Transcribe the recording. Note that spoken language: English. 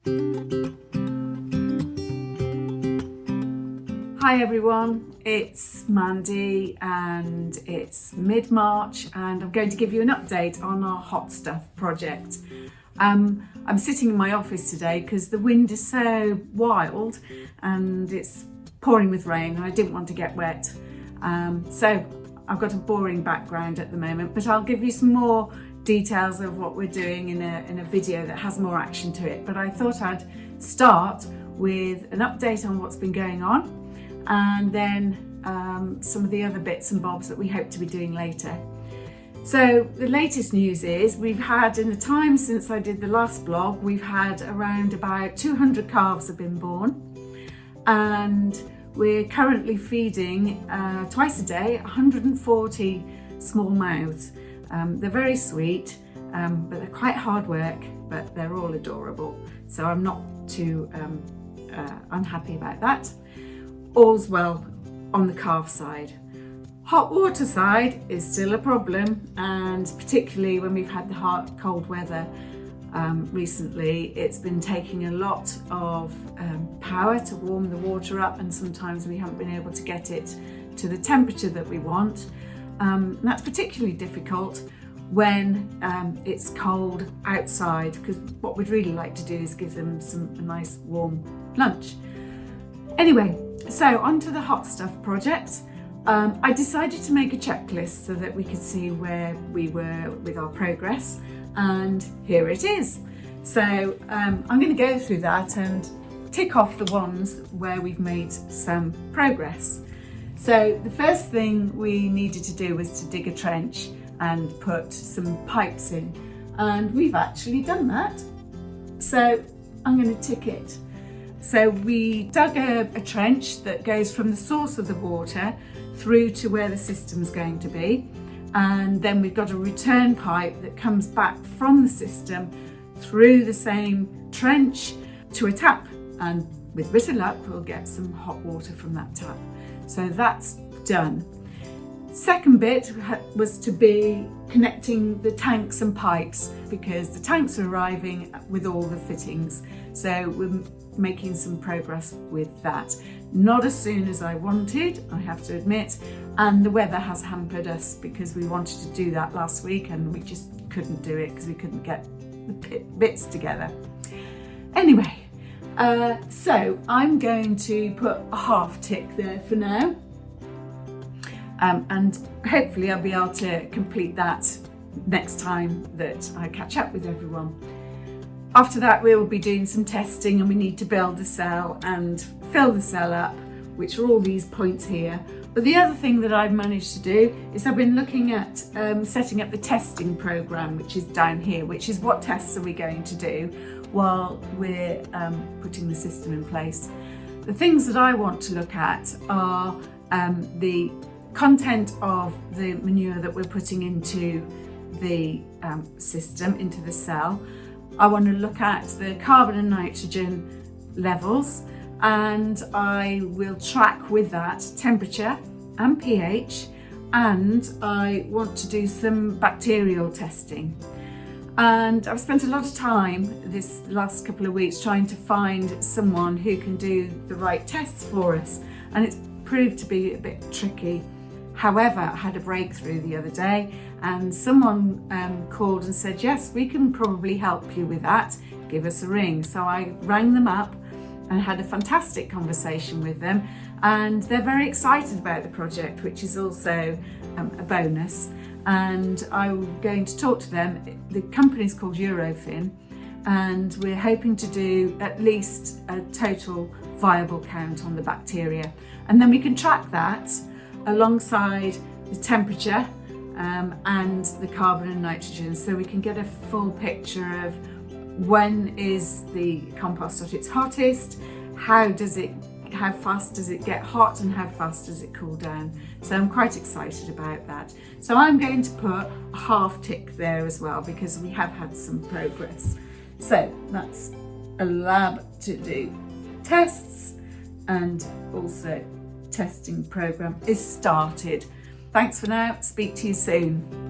Hi everyone, it's Mandy and it's mid-March and I'm going to give you an update on our hot stuff project. I'm sitting in my office today because the wind is so wild and it's pouring with rain and I didn't want to get wet. So I've got a boring background at the moment, but I'll give you some more details of what we're doing in a video that has more action to it. But I thought I'd start with an update on what's been going on and then some of the other bits and bobs that we hope to be doing later. So the latest news is we've had, in the time since I did the last blog, we've had around about 200 calves have been born, and we're currently feeding twice a day 140 small mouths. They're very sweet, but they're quite hard work, but they're all adorable. So I'm not too unhappy about that. All's well on the calf side. Hot water side is still a problem, and particularly when we've had the hot, cold weather recently, it's been taking a lot of power to warm the water up, and sometimes we haven't been able to get it to the temperature that we want. And that's particularly difficult when it's cold outside, because what we'd really like to do is give them a nice warm lunch. Anyway, so onto the hot stuff project. I decided to make a checklist so that we could see where we were with our progress, and here it is. So I'm going to go through that and tick off the ones where we've made some progress. So the first thing we needed to do was to dig a trench and put some pipes in, and we've actually done that. So I'm going to tick it. So we dug a trench that goes from the source of the water through to where the system's going to be, and then we've got a return pipe that comes back from the system through the same trench to a tap, and with a bit of luck we'll get some hot water from that tap. So that's done. Second bit was to be connecting the tanks and pipes, because the tanks are arriving with all the fittings. So we're making some progress with that. Not as soon as I wanted, I have to admit, and the weather has hampered us because we wanted to do that last week and we just couldn't do it because we couldn't get the bits together. Anyway, so I'm going to put a half tick there for now, and hopefully I'll be able to complete that next time that I catch up with everyone. After that, we will be doing some testing, and we need to build the cell and fill the cell up, which are all these points here. But the other thing that I've managed to do is I've been looking at setting up the testing program, which is down here, which is what tests are we going to do while we're putting the system in place. The things that I want to look at are the content of the manure that we're putting into the system, into the cell. I want to look at the carbon and nitrogen levels, and I will track with that temperature and pH, and I want to do some bacterial testing. And I've spent a lot of time this last couple of weeks trying to find someone who can do the right tests for us, and it's proved to be a bit tricky. However, I had a breakthrough the other day, and someone called and said, yes, we can probably help you with that, give us a ring. So I rang them up and had a fantastic conversation with them, and they're very excited about the project, which is also a bonus. And I'm going to talk to them. The company's called Eurofin, and we're hoping to do at least a total viable count on the bacteria, and then we can track that alongside the temperature and the carbon and nitrogen, so we can get a full picture of when is the compost at its hottest, how fast does it get hot, and how fast does it cool down. So I'm quite excited about that. So I'm going to put a half tick there as well, because we have had some progress. So that's a lab to do tests, and also testing program is started. Thanks for now, speak to you soon.